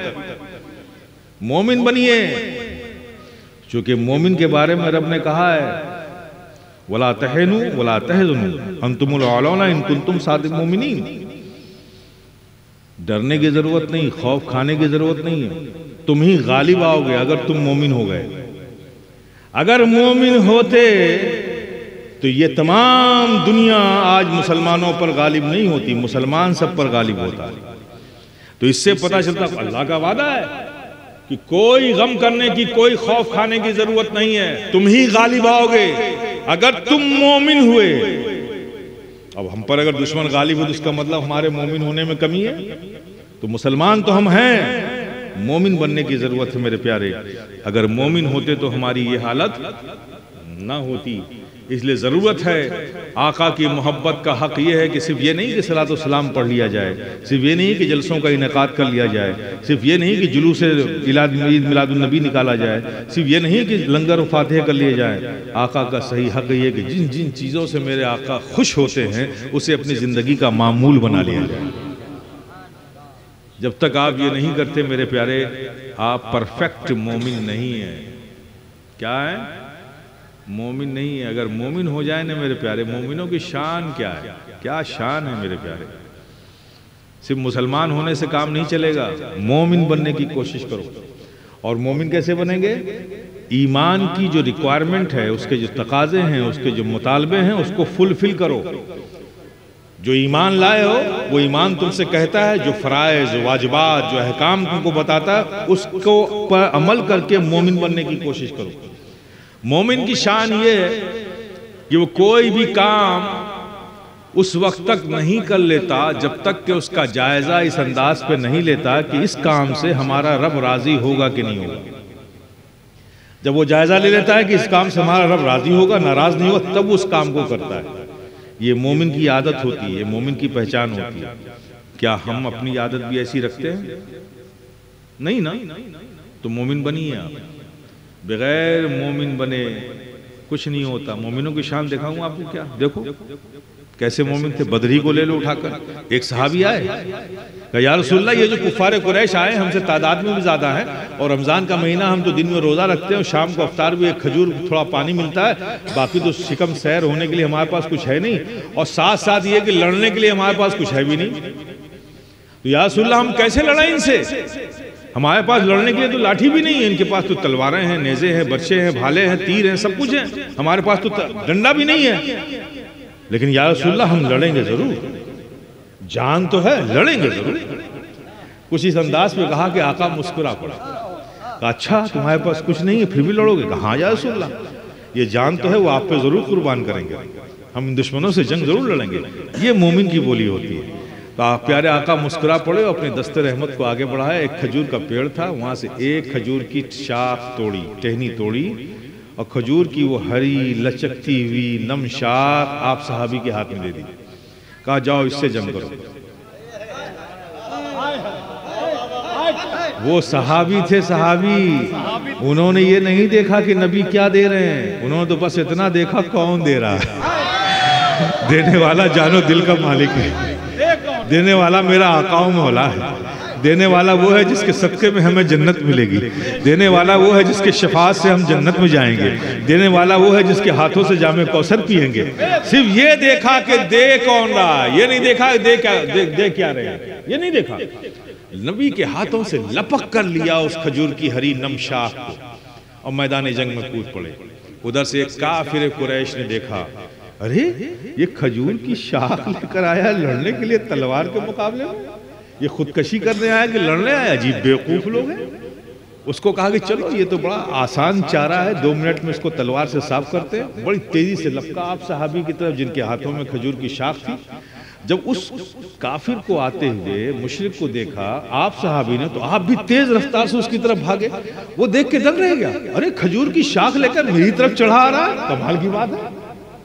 मोमिन बनिए, क्योंकि मोमिन के बारे में रब ने कहा है वला तहनु वला तहज़नु अंतुमुल आलौना इन कुंतुम सादिक़ मोमिनीन। डरने की जरूरत नहीं, खौफ खाने की जरूरत नहीं है, तुम ही गालिब आओगे अगर तुम मोमिन हो गए। अगर मोमिन होते तो ये तमाम दुनिया आज मुसलमानों पर गालिब नहीं होती, मुसलमान सब पर गालिब होता। तो इससे पता चलता अल्लाह का वादा है कि कोई गम करने की, कोई खौफ खाने की जरूरत नहीं है, तुम ही गालिब आओगे अगर तुम मोमिन हुए। अब हम पर अगर दुश्मन गालिब हो तो इसका मतलब हमारे मोमिन होने में कमी है। तो मुसलमान तो हम हैं, मोमिन बनने की जरूरत है मेरे प्यारे। अगर मोमिन होते तो हमारी ये हालत ना होती। इसलिए ज़रूरत है, आका की मोहब्बत का हक ये है कि सिर्फ ये नहीं कि सलातो सलाम पढ़ लिया जाए, सिर्फ ये नहीं कि जलसों का इनेकाद कर लिया जाए, सिर्फ ये नहीं कि जुलूस ईद मिलादुन नबी निकाला जाए, सिर्फ ये नहीं कि लंगर और फातिहा कर लिए जाए। आका का सही हक ये कि जिन जिन चीज़ों से मेरे आका खुश होते हैं उसे अपनी ज़िंदगी का मामूल बना लिया जाए। जब तक आप ये नहीं करते मेरे प्यारे, आप परफेक्ट मोमिन नहीं है। क्या है? मोमिन नहीं है। अगर मोमिन हो जाए ना मेरे प्यारे, मोमिनों की शान क्या है, क्या शान है मेरे प्यारे। सिर्फ मुसलमान होने से काम नहीं चलेगा, मोमिन बनने की कोशिश करो। और मोमिन कैसे बनेंगे? ईमान की जो रिक्वायरमेंट है, उसके जो तकाजे हैं, उसके जो मुतालबे हैं, उसको फुलफिल करो। जो ईमान लाए हो वो ईमान तुमसे कहता है, जो फराइज, वाजिबात, जो अहकाम तुमको बताता है, उसको पर अमल करके मोमिन बनने की कोशिश करो। मोमिन की शान ये है कि वो कोई भी काम उस वक्त तक नहीं कर लेता जब तक कि उसका जायजा इस अंदाज पे नहीं लेता कि इस काम से हमारा रब राजी होगा कि नहीं होगा। जब वो जायजा ले लेता है कि इस काम से हमारा रब राजी होगा, नाराज नहीं होगा, तब उस काम को करता है। ये मोमिन की आदत होती है, मोमिन की पहचान होती है। क्या हम अपनी आदत भी ऐसी रखते हैं? नहीं ना। तो मोमिन बनिए आप। बगैर मोमिन बने कुछ नहीं होता। मोमिनों की शान दिखाऊं आपको? क्या देखो कैसे मोमिन थे? बदरी को ले लो उठाकर। एक सहाबी आए, कहा या रसूलल्लाह ये जो कुफार कुरैश आए हमसे तादाद में भी ज़्यादा है, और रमज़ान का महीना हम तो दिन में रोज़ा रखते हैं और शाम को अफ्तार भी एक खजूर थोड़ा पानी मिलता है, बाकी तो शिकम सैर होने के लिए हमारे पास कुछ है नहीं, और साथ साथ ये कि लड़ने के लिए हमारे पास कुछ है भी नहीं। तो या रसूलल्लाह हम कैसे लड़ाएं इनसे? हमारे पास लड़ने के लिए तो लाठी भी नहीं है, इनके पास तो तलवारें हैं, नेज़े हैं, बर्छे हैं, भाले हैं, तीर हैं, सब कुछ है, हमारे पास तो डंडा भी नहीं है। लेकिन या रसूलल्लाह हम लड़ेंगे जरूर, जान तो है, लड़ेंगे जरूर। कुछ इस अंदाज में कहा कि आका मुस्कुरा पड़ा। कहा अच्छा तुम्हारे पास कुछ नहीं है फिर भी लड़ोगे? कहा हाँ या रसूलल्लाह, ये जान तो है वो आप पे जरूर कुर्बान करेंगे, हम इन दुश्मनों से जंग जरूर लड़ेंगे। ये मोमिन की बोली होती है। तो प्यारे आका मुस्कुरा पड़े और अपने दस्ते रहमत को आगे बढ़ाया। एक खजूर का पेड़ था, वहां से एक खजूर की शाख तोड़ी, टहनी तोड़ी, और खजूर की वो हरी लचकती हुई नम शाख आप सहाबी के हाथ में दे दी। कहा जाओ इससे जंग करो। वो सहाबी थे, सहाबी, उन्होंने ये नहीं देखा कि नबी क्या दे रहे हैं, उन्होंने तो बस इतना देखा कौन दे रहा है। देने वाला जानो दिल का मालिक है, देने वाला मेरा आका मौला है, देने वाला वो है जिसके सदके में हमें जन्नत मिलेगी, देने वाला वो है जिसके शफात से हम जन्नत में जाएंगे, देने वाला वो है जिसके हाथों से जामे कौसर पिएंगे। सिर्फ ये देखा कि दे कौन रहा, ये नहीं देखा दे क्या रहे, ये नहीं देखा। नबी के हाथों से लपक कर लिया उस खजूर की हरी नम शाख को और मैदान जंग में कूद पड़े। उधर से एक काफिर कुरैश ने देखा, अरे ये खजूर की शाख लेकर आया लड़ने के लिए तलवार के मुकाबले में, ये खुदकशी करने आया कि लड़ने आया? अजीब बेवकूफ लोग हैं। उसको कहा कि चलो ये तो बड़ा आसान चारा है, 2 मिनट में इसको तलवार से साफ करते हैं। बड़ी तेजी से लपका आप सहाबी की तरफ जिनके हाथों में खजूर की शाख थी। जब उस काफिर को आते हुए मुशरिक को देखा आप सहाबी ने, तो आप भी तेज रफ्तार से उसकी तरफ भागे। वो देख के दंग रह गया, अरे खजूर की शाख लेकर मेरी तरफ चढ़ा आ रहा है, कमाल की बात है,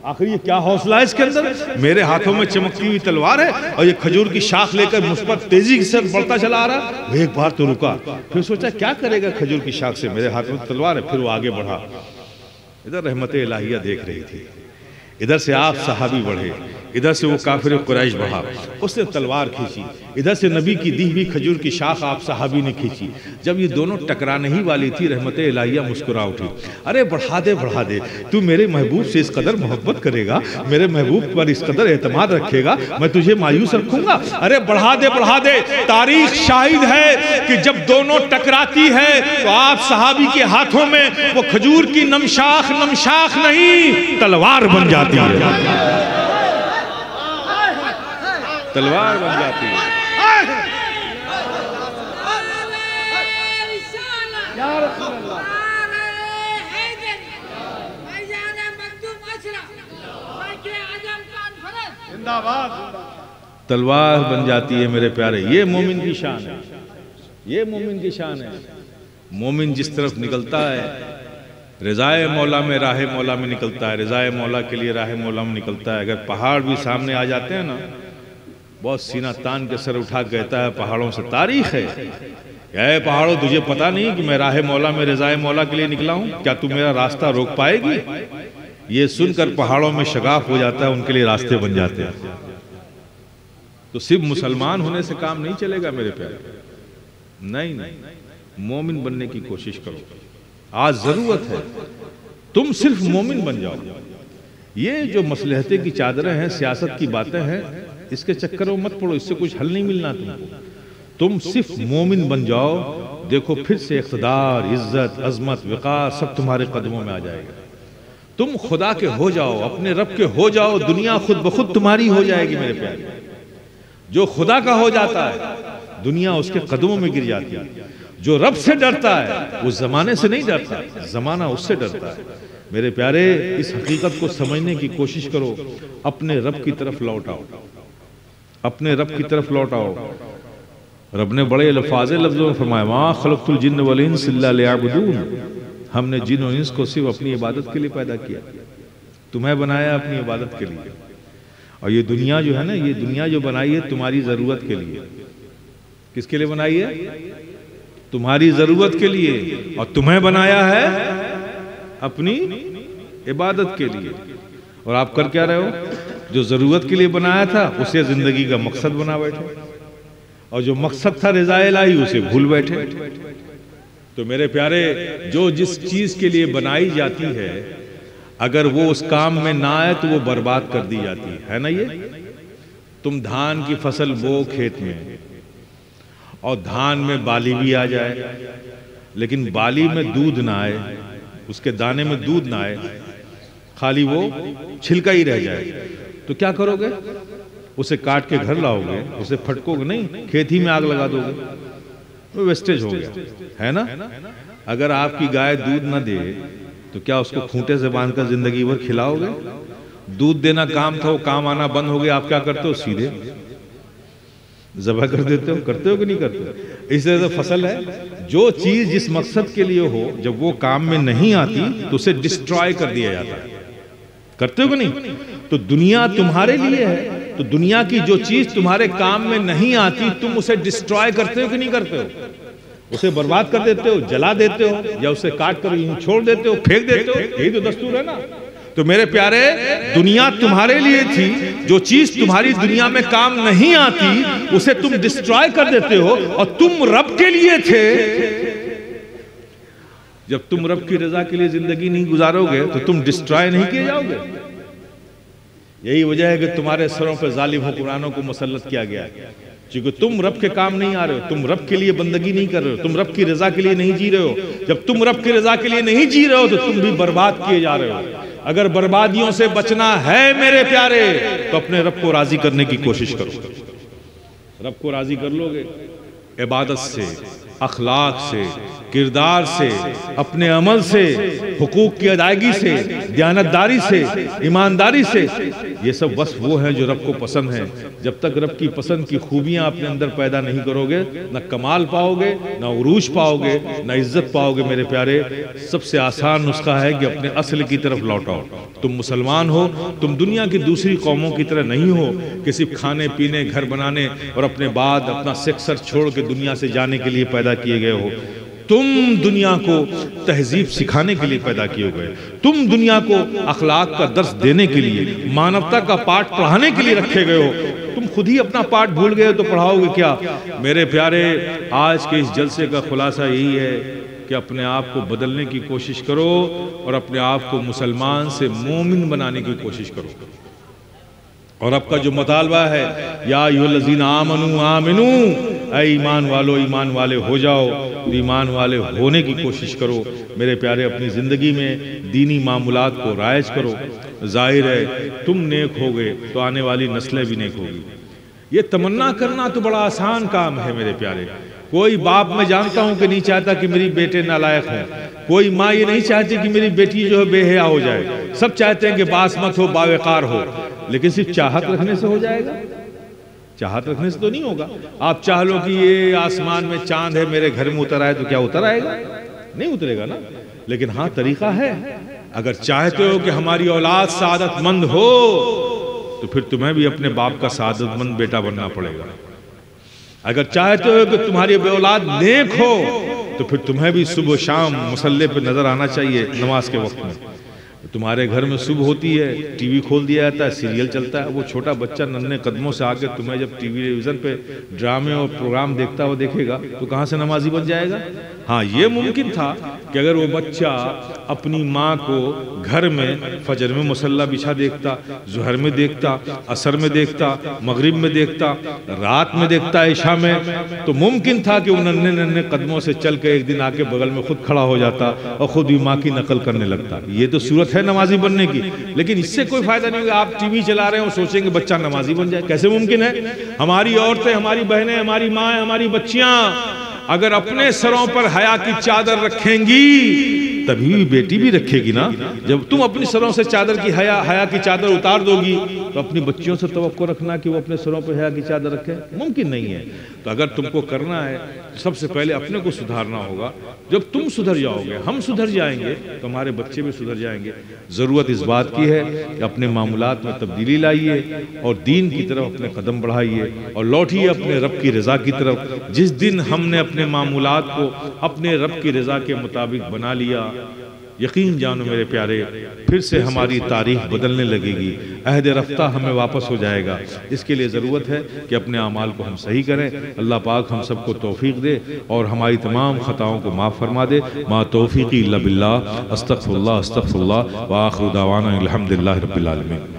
आखिर ये क्या हौसला है इसके अंदर? मेरे हाथों में चमकती हुई तलवार है और ये खजूर की शाख लेकर मुझ पर तेजी से बढ़ता चला आ रहा। वो एक बार तो रुका, फिर सोचा क्या करेगा खजूर की शाख से, मेरे हाथ में तलवार है। फिर वो आगे बढ़ा। इधर रहमत इलाहिया देख रही थी, इधर से आप सहाबी बढ़े, इधर से वो काफिर कुरैश बढ़ा, उसने तलवार खींची, इधर से नबी की दी हुई खजूर की शाख आप सहाबी ने खींची। जब ये दोनों टकराने ही वाली थी, रहमत इलाहिया मुस्कुरा उठी, अरे बढ़ा दे, तू मेरे महबूब से इस कदर मोहब्बत करेगा, मेरे महबूब पर इस कदर एतमाद रखेगा, मैं तुझे मायूस रखूंगा? अरे बढ़ा दे। तारीख शाहिद है कि जब दोनों टकराती है तो आप सहाबी के हाथों में वो खजूर की नमशाख नहीं तलवार बन जाती है, तलवार बन जाती है। तलवार बन जाती है मेरे प्यारे। ये मोमिन की शान है, ये मोमिन की शान है। मोमिन जिस तरफ निकलता है, रज़ाए मौला में राह मौला में निकलता है, रज़ाए मौला के लिए राह मौला में निकलता है। अगर पहाड़ भी सामने आ जाते हैं ना, बहुत सीना तान के सर उठा कहता है पहाड़ों से तारीख है, क्या पहाड़ों तुझे पता नहीं कि मैं राह मौला में रज़ाए मौला के लिए निकला हूं? क्या तू मेरा रास्ता रोक पाएगी? ये सुनकर पहाड़ों में शगाफ हो जाता है, उनके लिए रास्ते बन जाते हैं। तो सिर्फ मुसलमान होने से काम नहीं चलेगा मेरे प्यारे, नहीं, मोमिन बनने की कोशिश करो। आज जरूरत है तुम सिर्फ मोमिन बन जाओ। ये जो मसलहतें की चादरें हैं, सियासत की बातें हैं, इसके चक्करों में मत पड़ो, इससे कुछ हल नहीं मिलना तुमको। तुम सिर्फ मोमिन बन जाओ, देखो फिर से इख्तिदार, इज्जत, अजमत, विकार सब तुम्हारे कदमों में आ जाएगा। तुम खुदा के हो जाओ, अपने रब के हो जाओ, दुनिया खुद ब खुद तुम्हारी हो जाएगी मेरे प्यारे। जो खुदा का हो जाता है दुनिया उसके कदमों में गिर जाती है। जो रब से डरता है वो जमाने से नहीं डरता, जमाना उससे डरता है। मेरे प्यारे, इस हकीकत को समझने की कोशिश करो, अपने रब की तरफ लौट आओ, अपने रब की तरफ लौट आओ। रब ने बड़े लफ्ज़ लफ्ज़ों में फरमाया, मा खलक़तुल जिन्न वल इंस इल्ला लियअबुदून, हमने जिन और इंस को सिर्फ अपनी इबादत के लिए पैदा किया, तुम्हें बनाया अपनी इबादत के लिए। और ये दुनिया जो है ना, ये दुनिया जो बनाई है तुम्हारी जरूरत के लिए। किसके लिए बनाई है? तुम्हारी जरूरत के लिए। और तुम्हें बनाया है अपनी इबादत के लिए। और आप कर क्या रहे हो? जो ज़रूरत के लिए बनाया था उसे ज़िंदगी का मकसद बना बैठे, और जो मकसद था रिज़ाए इलाही उसे भूल बैठे। तो मेरे प्यारे, जो जिस चीज़ के लिए बनाई जाती है अगर वो उस काम में ना आए तो वो बर्बाद कर दी जाती है ना। ये तुम धान की फसल बो खेत में और धान में बाली भी आ जाए, लेकिन बाली में दूध ना आए, उसके दाने में दूध ना आए, खाली वो छिलका ही रह जाए, तो क्या करोगे? उसे काट के घर लाओगे, उसे फटकोगे नहीं, खेत ही में आग लगा दोगे, वो वेस्टेज हो गया, है ना। अगर आपकी गाय दूध ना दे तो क्या उसको खूंटे से बांधकर जिंदगी भर खिलाओगे? दूध देना काम था, वो काम आना बंद हो गया, आप क्या करते हो? सीधे ज़बह कर देते हो। करते हो कि नहीं करते? इस तरह से फसल है, जो चीज जिस मकसद के लिए हो जब वो काम में नहीं आती तो उसे डिस्ट्रॉय कर दिया जाता है। करते हो कि नहीं? तो दुनिया तुम्हारे लिए है, तो दुनिया की जो चीज तुम्हारे काम में नहीं आती तुम उसे डिस्ट्रॉय करते हो कि नहीं करते हो? उसे बर्बाद कर देते हो, जला देते हो, या उसे काट कर यूं छोड़ देते हो, फेंक देते हो। यही तो दस्तूर है ना। तो मेरे प्यारे, दुनिया तुम्हारे लिए थी, जो चीज तुम्हारी दुनिया में काम नहीं आती उसे तुम डिस्ट्रॉय कर देते हो, और तुम रब के लिए थे। जब तुम रब की रजा के लिए जिंदगी नहीं गुजारोगे तो तुम डिस्ट्रॉय नहीं किए जाओगे। यही वजह है कि तुम्हारे सरों पर जालिम हुक्मरानों को मुसल्लत किया गया है, क्योंकि तुम रब के काम नहीं आ रहे हो, तुम रब के लिए बंदगी नहीं कर रहे हो, तुम रब की रजा के लिए नहीं जी रहे हो। जब तुम रब की रजा के लिए नहीं जी रहे हो तो तुम भी बर्बाद किए जा रहे हो। अगर बर्बादियों से बचना है मेरे प्यारे तो अपने रब को राजी करने की कोशिश करो। रब को राजी कर लोगे इबादत से, अखलाक से, किरदार से, अपने अमल से, हुकूक की अदायगी से, दयानतदारी से, ईमानदारी से। ये सब बस वो है जो रब को पसंद है। जब तक रब की पसंद की खूबियां अपने अंदर पैदा नहीं करोगे, न कमाल पाओगे, न उरूज पाओगे, न इज्जत पाओगे। मेरे प्यारे, सबसे आसान नुस्खा है कि अपने असल की तरफ लौटाओ। तुम मुसलमान हो, तुम दुनिया की दूसरी कौमों की तरह नहीं हो कि सिर्फ खाने पीने, घर बनाने और अपने बाद अपना सेक्सर छोड़ के दुनिया से जाने के लिए पैदा किए गए हो। तुम दुनिया को तहजीब सिखाने के लिए पैदा किए गए, तुम दुनिया को अखलाक का दर्स देने के लिए, मानवता का पाठ पढ़ाने के लिए रखे गए हो। तुम खुद ही अपना पाठ भूल गए तो पढ़ाओगे क्या? मेरे प्यारे, आज के इस जलसे का खुलासा यही है कि अपने आप को बदलने की कोशिश करो और अपने आप को मुसलमान से मोमिन बनाने की कोशिश करो। और आपका जो मुतालबा है, या अय्युहल्लज़ीना आमनू आमिनू, ऐ ईमान वालो ईमान वाले हो जाओ, तो ईमान वाले होने की कोशिश करो। मेरे प्यारे, अपनी ज़िंदगी में दीनी मामूलात को राइज करो। जाहिर है तुम नेक होगे तो आने वाली नस्लें भी नेक होगी। ये तमन्ना करना तो बड़ा आसान काम है मेरे प्यारे। कोई बाप, मैं जानता हूं कि नहीं चाहता कि मेरी बेटे नालायक हों, कोई माँ ये नहीं चाहती कि मेरी बेटी जो है बेहया हो जाए। सब चाहते हैं कि बासमत हो, बावकार हो, लेकिन सिर्फ चाहत रखने से हो जाएगा? चाहत रखने से तो नहीं होगा। आप चाह लो कि ये आसमान में चांद है, मेरे घर में उतर आए, तो क्या उतर आएगा? नहीं उतरेगा ना। लेकिन हाँ, तरीका है। अगर चाहते हो कि हमारी औलाद सादतमंद हो तो फिर तुम्हें भी अपने बाप का सादतमंद बेटा बनना पड़ेगा। अगर चाहते हो कि तुम्हारी औलाद नेक हो तो फिर तुम्हें भी सुबह शाम मुसल्ले पे नजर आना चाहिए नमाज के वक्त में। तुम्हारे घर में सुबह होती है, टीवी खोल दिया जाता है, सीरियल चलता है, वो छोटा बच्चा नन्हे कदमों से आके तुम्हें जब टेलीविजन पे ड्रामे और प्रोग्राम देखता हुआ देखेगा तो कहाँ से नमाजी बन जाएगा? हाँ, ये मुमकिन था कि अगर वो बच्चा अपनी माँ को घर में फजर में मुसल्ला बिछा देखता, जुहर में देखता, असर में देखता, मगरिब में देखता, रात में देखता, इशा में, तो मुमकिन था कि वो नन्हे नन्हे कदमों से चल के एक दिन आके बगल में खुद खड़ा हो जाता और खुद भी माँ की नकल करने लगता। ये तो सूरत है नमाजी बनने की। लेकिन इससे कोई फायदा नहीं होगा। आप टीवी चला रहे हो, सोचेंगे बच्चा नमाजी बन जाए, कैसे मुमकिन है? हमारी औरतें, हमारी बहनें, हमारी माँ, हमारी बच्चियां अगर अपने सरों पर हया की चादर रखेंगी तभी बेटी भी रखेगी ना। जब तुम अपनी सरों से चादर की हया की चादर उतार दोगी तो अपनी बच्चियों से तवक्को रखना कि वो अपने सरों पर हया की चादर रखें, मुमकिन नहीं है। तो अगर तुमको करना है तो सबसे पहले अपने को सुधारना होगा। जब तुम सुधर जाओगे, हम सुधर जाएंगे, तो हमारे बच्चे भी सुधर जाएंगे। ज़रूरत इस बात की है कि अपने मामूलात में तब्दीली लाइए और दीन की तरफ अपने कदम बढ़ाइए और लौटिए अपने रब की रज़ा की तरफ। जिस दिन हमने अपने मामूलात को अपने रब की रज़ा के मुताबिक बना लिया, यकीन जानो मेरे प्यारे, फिर से हमारी तारीख बदलने लगेगी, अहद रफ्ता हमें वापस हो जाएगा। इसके लिए ज़रूरत है कि अपने अमाल को हम सही करें। अल्लाह पाक हम सबको तौफीक दे और हमारी तमाम ख़ताओं को माफ़ फरमा दे। मा तौफीक़ी इल्ला बिल्लाह, अस्तग़फिरुल्लाह अस्तग़फिरुल्लाह व आखिरु दावाना अल्हम्दुलिल्लाहि रब्बिल आलमीन।